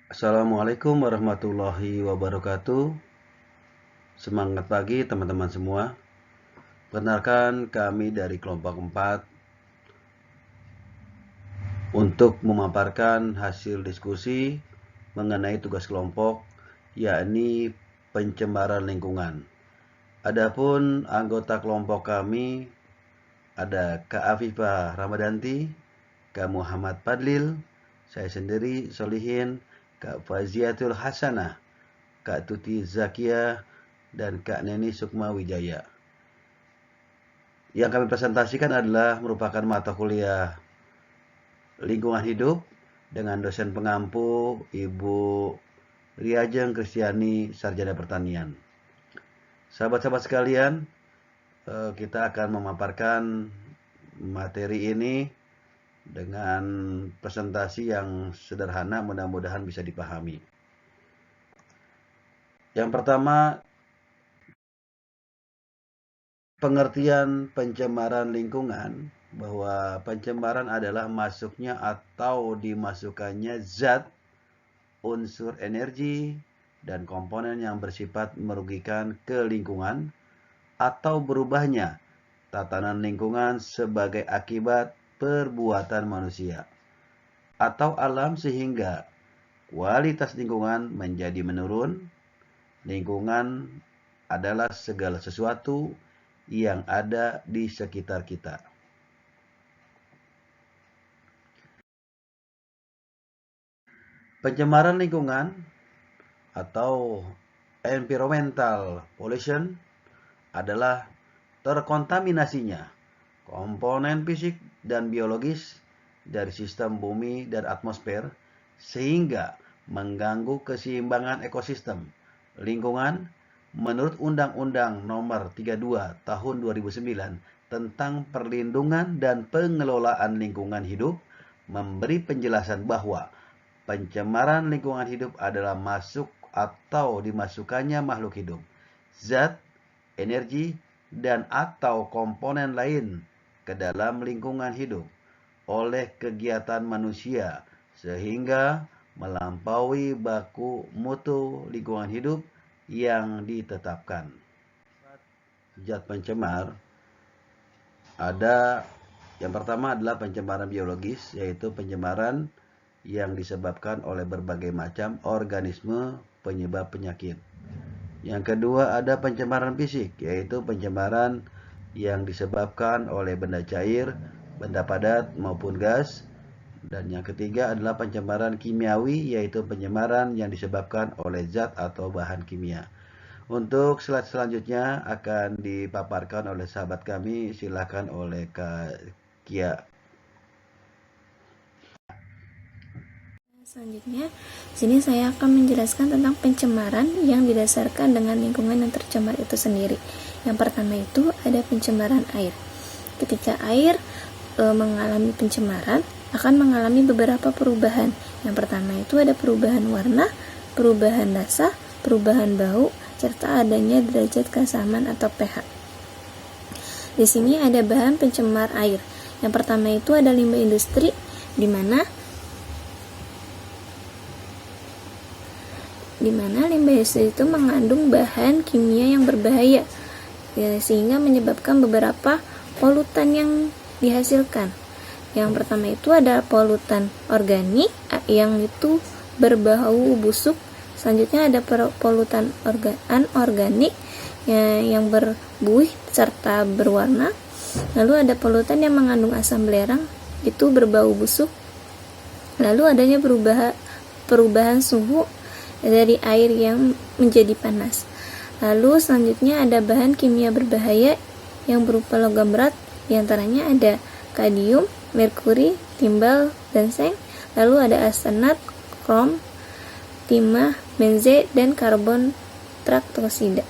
Assalamualaikum warahmatullahi wabarakatuh. Semangat pagi teman-teman semua. Perkenalkan kami dari kelompok 4 untuk memaparkan hasil diskusi mengenai tugas kelompok, yakni pencemaran lingkungan. Adapun anggota kelompok kami ada Kak Afifah Ramadanti, Kak Muhammad Fadlil, saya sendiri Solihin, Kak Faziatul Hasanah, Kak Tuti Zakia, dan Kak Neni Sukma Wijaya. Yang kami presentasikan adalah merupakan mata kuliah lingkungan hidup dengan dosen pengampu Ibu Riajeng Kristiani, Sarjana Pertanian. Sahabat-sahabat sekalian, kita akan memaparkan materi ini dengan presentasi yang sederhana, mudah-mudahan bisa dipahami. Yang pertama, pengertian pencemaran lingkungan, bahwa pencemaran adalah masuknya atau dimasukkannya zat, unsur energi, dan komponen yang bersifat merugikan ke lingkungan atau berubahnya tatanan lingkungan sebagai akibat perbuatan manusia atau alam sehingga kualitas lingkungan menjadi menurun. Lingkungan adalah segala sesuatu yang ada di sekitar kita. Pencemaran lingkungan atau environmental pollution adalah terkontaminasinya komponen fisik dan biologis dari sistem bumi dan atmosfer sehingga mengganggu keseimbangan ekosistem lingkungan. Menurut Undang-Undang Nomor 32 Tahun 2009 tentang Perlindungan dan Pengelolaan Lingkungan Hidup memberi penjelasan bahwa pencemaran lingkungan hidup adalah masuk atau dimasukkannya makhluk hidup, zat, energi, dan atau komponen lain ke dalam lingkungan hidup oleh kegiatan manusia sehingga melampaui baku mutu lingkungan hidup yang ditetapkan. Zat pencemar ada, yang pertama adalah pencemaran biologis, yaitu pencemaran yang disebabkan oleh berbagai macam organisme penyebab penyakit. Yang kedua ada pencemaran fisik, yaitu pencemaran yang disebabkan oleh benda cair, benda padat maupun gas. Dan yang ketiga adalah pencemaran kimiawi, yaitu pencemaran yang disebabkan oleh zat atau bahan kimia. Untuk slide selanjutnya akan dipaparkan oleh sahabat kami, silakan oleh Kak Kia. Selanjutnya, sini saya akan menjelaskan tentang pencemaran yang didasarkan dengan lingkungan yang tercemar itu sendiri. Yang pertama itu ada pencemaran air. Ketika air mengalami pencemaran, akan mengalami beberapa perubahan. Yang pertama itu ada perubahan warna, perubahan rasa, perubahan bau, serta adanya derajat keasaman atau pH. Di sini ada bahan pencemar air. Yang pertama itu ada limbah industri, di mana limbah industri itu mengandung bahan kimia yang berbahaya, sehingga menyebabkan beberapa polutan yang dihasilkan. Yang pertama itu ada polutan organik yang itu berbau busuk. Selanjutnya ada polutan anorganik yang berbuih serta berwarna. Lalu ada polutan yang mengandung asam belerang, itu berbau busuk. Lalu adanya perubahan suhu dari air yang menjadi panas. Lalu selanjutnya ada bahan kimia berbahaya yang berupa logam berat, diantaranya ada kadium, merkuri, timbal, dan seng. Lalu ada arsenat, krom, timah, benze, dan karbon teraktoksida.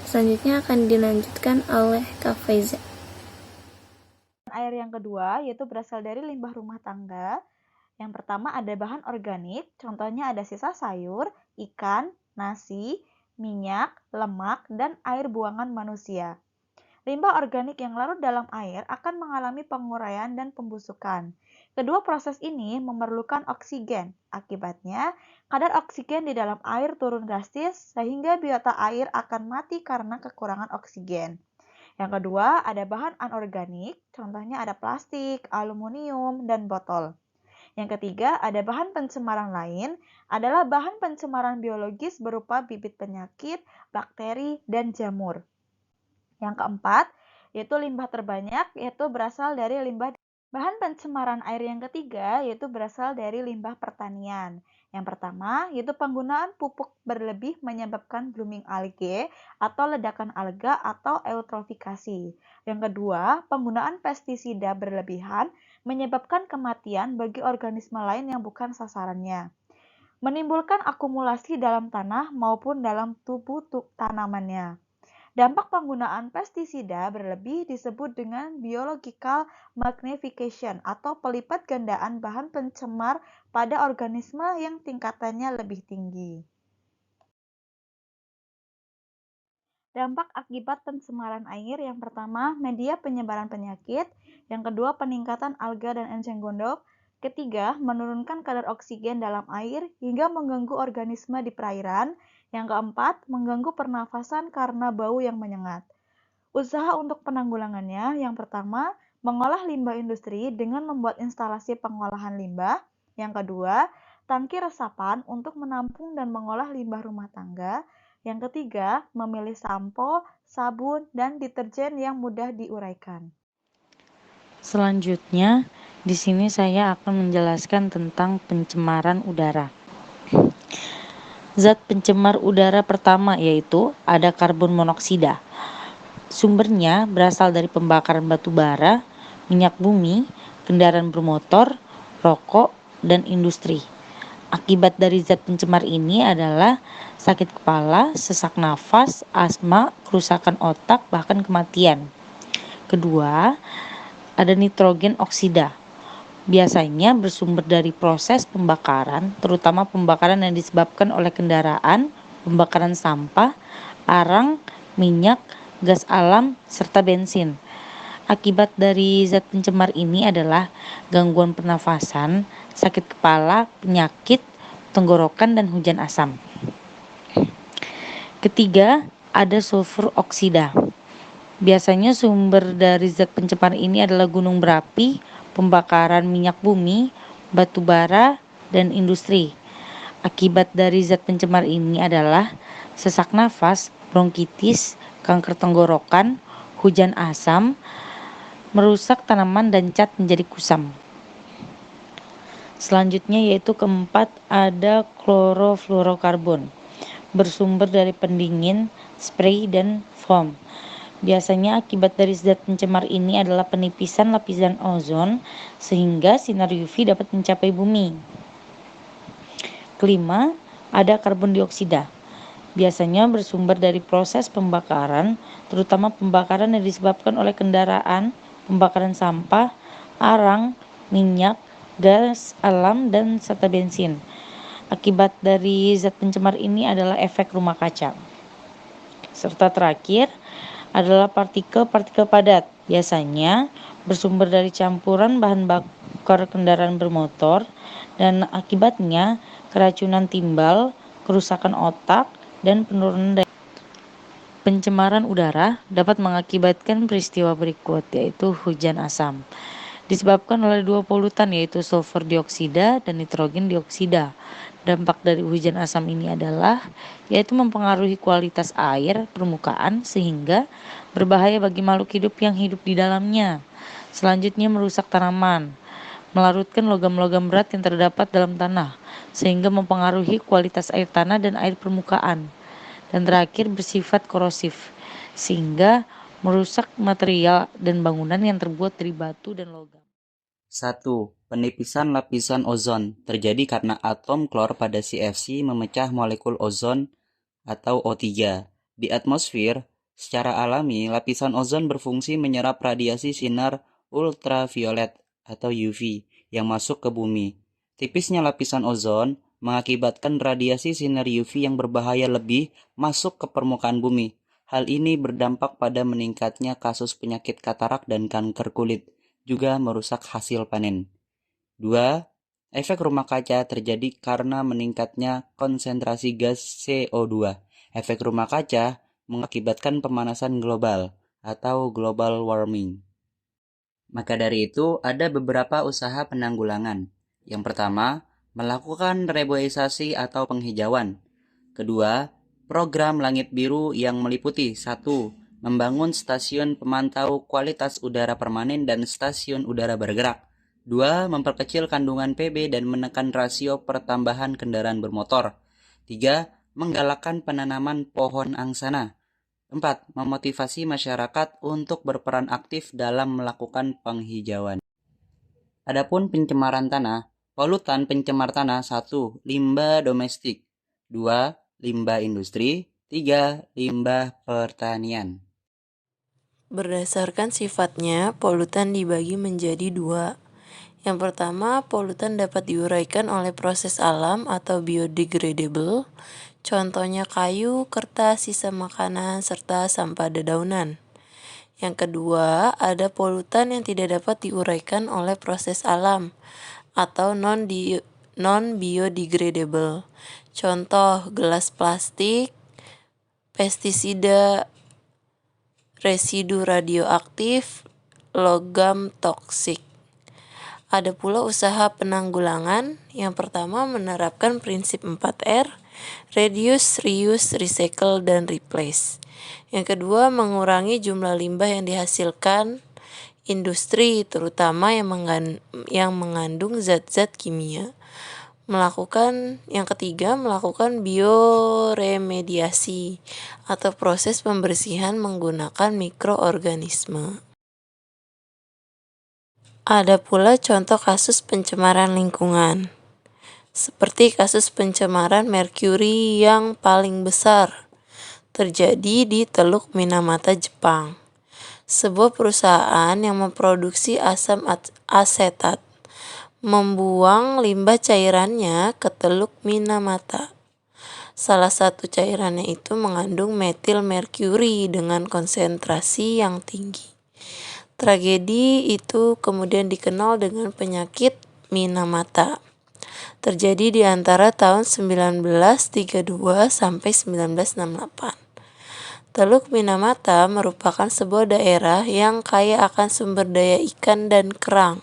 Selanjutnya akan dilanjutkan oleh Kak Faiza. Air yang kedua yaitu berasal dari limbah rumah tangga. Yang pertama ada bahan organik, contohnya ada sisa sayur, ikan, nasi, minyak, lemak, dan air buangan manusia. Limbah organik yang larut dalam air akan mengalami penguraian dan pembusukan. Kedua proses ini memerlukan oksigen. Akibatnya, kadar oksigen di dalam air turun drastis sehingga biota air akan mati karena kekurangan oksigen. Yang kedua, ada bahan anorganik, contohnya ada plastik, aluminium, dan botol. Yang ketiga, ada bahan pencemaran lain, adalah bahan pencemaran biologis berupa bibit penyakit, bakteri, dan jamur. Yang keempat, yaitu limbah terbanyak, yaitu berasal dari limbah. Bahan pencemaran air yang ketiga, yaitu berasal dari limbah pertanian. Yang pertama, yaitu penggunaan pupuk berlebih menyebabkan blooming algae atau ledakan alga atau eutrofikasi. Yang kedua, penggunaan pestisida berlebihan menyebabkan kematian bagi organisme lain yang bukan sasarannya, menimbulkan akumulasi dalam tanah maupun dalam tubuh tanamannya. Dampak penggunaan pestisida berlebih disebut dengan biological magnification atau pelipat gandaan bahan pencemar pada organisme yang tingkatannya lebih tinggi. Dampak akibat pencemaran air yang pertama, media penyebaran penyakit, yang kedua, peningkatan alga dan enceng gondok, ketiga, menurunkan kadar oksigen dalam air hingga mengganggu organisme di perairan, yang keempat, mengganggu pernafasan karena bau yang menyengat. Usaha untuk penanggulangannya, yang pertama, mengolah limbah industri dengan membuat instalasi pengolahan limbah, yang kedua, tangki resapan untuk menampung dan mengolah limbah rumah tangga, yang ketiga, memilih sampo, sabun, dan deterjen yang mudah diuraikan. Selanjutnya, di sini saya akan menjelaskan tentang pencemaran udara. Zat pencemar udara pertama yaitu ada karbon monoksida. Sumbernya berasal dari pembakaran batu bara, minyak bumi, kendaraan bermotor, rokok, dan industri. Akibat dari zat pencemar ini adalah sakit kepala, sesak nafas, asma, kerusakan otak, bahkan kematian. Kedua, ada nitrogen oksida. Biasanya bersumber dari proses pembakaran, terutama pembakaran yang disebabkan oleh kendaraan, pembakaran sampah, arang, minyak, gas alam, serta bensin. Akibat dari zat pencemar ini adalah gangguan pernafasan, sakit kepala, penyakit, tenggorokan, dan hujan asam. Ketiga, ada sulfur oksida. Biasanya sumber dari zat pencemar ini adalah gunung berapi, pembakaran minyak bumi, batu bara, dan industri. Akibat dari zat pencemar ini adalah sesak nafas, bronkitis, kanker tenggorokan, hujan asam, merusak tanaman dan cat menjadi kusam. Selanjutnya yaitu keempat ada klorofluorokarbon. Bersumber dari pendingin, spray, dan foam. Biasanya akibat dari zat pencemar ini adalah penipisan lapisan ozon sehingga sinar UV dapat mencapai bumi. Kelima, ada karbon dioksida. Biasanya bersumber dari proses pembakaran, terutama pembakaran yang disebabkan oleh kendaraan, pembakaran sampah, arang, minyak, gas alam, dan serta bensin. Akibat dari zat pencemar ini adalah efek rumah kaca. Serta terakhir adalah partikel-partikel padat. Biasanya bersumber dari campuran bahan bakar kendaraan bermotor dan akibatnya keracunan timbal, kerusakan otak, dan penurunan daya. Pencemaran udara dapat mengakibatkan peristiwa berikut, yaitu hujan asam. Disebabkan oleh dua polutan yaitu sulfur dioksida dan nitrogen dioksida. Dampak dari hujan asam ini adalah yaitu mempengaruhi kualitas air permukaan sehingga berbahaya bagi makhluk hidup yang hidup di dalamnya. Selanjutnya merusak tanaman, melarutkan logam-logam berat yang terdapat dalam tanah sehingga mempengaruhi kualitas air tanah dan air permukaan. Dan terakhir bersifat korosif sehingga merusak material dan bangunan yang terbuat dari batu dan logam. 1. Penipisan lapisan ozon terjadi karena atom klor pada CFC memecah molekul ozon atau O3. Di atmosfer, secara alami lapisan ozon berfungsi menyerap radiasi sinar ultraviolet atau UV yang masuk ke bumi. Tipisnya lapisan ozon mengakibatkan radiasi sinar UV yang berbahaya lebih masuk ke permukaan bumi. Hal ini berdampak pada meningkatnya kasus penyakit katarak dan kanker kulit, juga merusak hasil panen. 2. Efek rumah kaca terjadi karena meningkatnya konsentrasi gas CO2. Efek rumah kaca mengakibatkan pemanasan global atau global warming. Maka dari itu, ada beberapa usaha penanggulangan. Yang pertama, melakukan reboisasi atau penghijauan. Kedua, program Langit Biru yang meliputi 1. Membangun stasiun pemantau kualitas udara permanen dan stasiun udara bergerak. 2. Memperkecil kandungan PB dan menekan rasio pertambahan kendaraan bermotor. 3. Menggalakkan penanaman pohon angsana. 4. Memotivasi masyarakat untuk berperan aktif dalam melakukan penghijauan. Adapun pencemaran tanah, polutan pencemar tanah 1. Limbah domestik. 2. Limbah industri. 3. Limbah pertanian. Berdasarkan sifatnya, polutan dibagi menjadi 2. Yang pertama, polutan dapat diuraikan oleh proses alam atau biodegradable, contohnya kayu, kertas, sisa makanan, serta sampah dedaunan. Yang kedua, ada polutan yang tidak dapat diuraikan oleh proses alam atau non-biodegradable, contoh gelas plastik, pestisida, residu radioaktif, logam toksik. Ada pula usaha penanggulangan. Yang pertama, menerapkan prinsip 4R, reduce, reuse, recycle, dan replace. Yang kedua, mengurangi jumlah limbah yang dihasilkan industri, terutama yang mengandung zat-zat kimia. Yang ketiga, melakukan bioremediasi atau proses pembersihan menggunakan mikroorganisme. Ada pula contoh kasus pencemaran lingkungan, seperti kasus pencemaran merkuri yang paling besar terjadi di Teluk Minamata, Jepang. Sebuah perusahaan yang memproduksi asam asetat membuang limbah cairannya ke Teluk Minamata. Salah satu cairannya itu mengandung metil merkuri dengan konsentrasi yang tinggi. Tragedi itu kemudian dikenal dengan penyakit Minamata. Terjadi di antara tahun 1932 sampai 1968. Teluk Minamata merupakan sebuah daerah yang kaya akan sumber daya ikan dan kerang.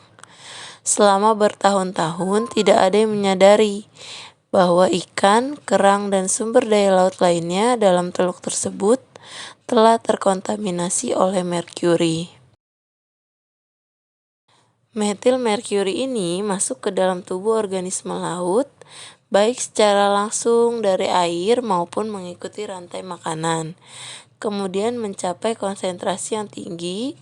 Selama bertahun-tahun tidak ada yang menyadari bahwa ikan, kerang, dan sumber daya laut lainnya dalam teluk tersebut telah terkontaminasi oleh merkuri. Metil merkuri ini masuk ke dalam tubuh organisme laut, baik secara langsung dari air maupun mengikuti rantai makanan. Kemudian mencapai konsentrasi yang tinggi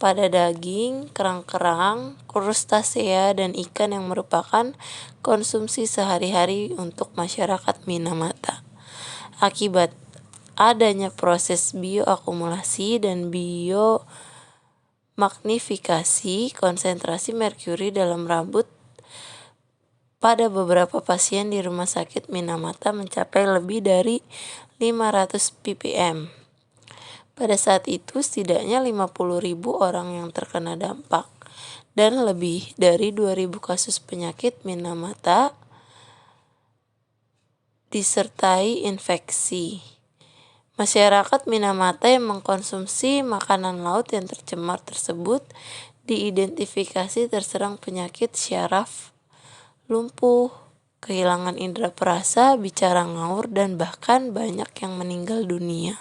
pada daging, kerang-kerang, krustasea, dan ikan yang merupakan konsumsi sehari-hari untuk masyarakat Minamata. Akibat adanya proses bioakumulasi dan magnifikasi, konsentrasi merkuri dalam rambut pada beberapa pasien di rumah sakit Minamata mencapai lebih dari 500 ppm. Pada saat itu setidaknya 50.000 orang yang terkena dampak dan lebih dari 2.000 kasus penyakit Minamata disertai infeksi. Masyarakat Minamata yang mengkonsumsi makanan laut yang tercemar tersebut diidentifikasi terserang penyakit syaraf, lumpuh, kehilangan indera perasa, bicara ngaur, dan bahkan banyak yang meninggal dunia.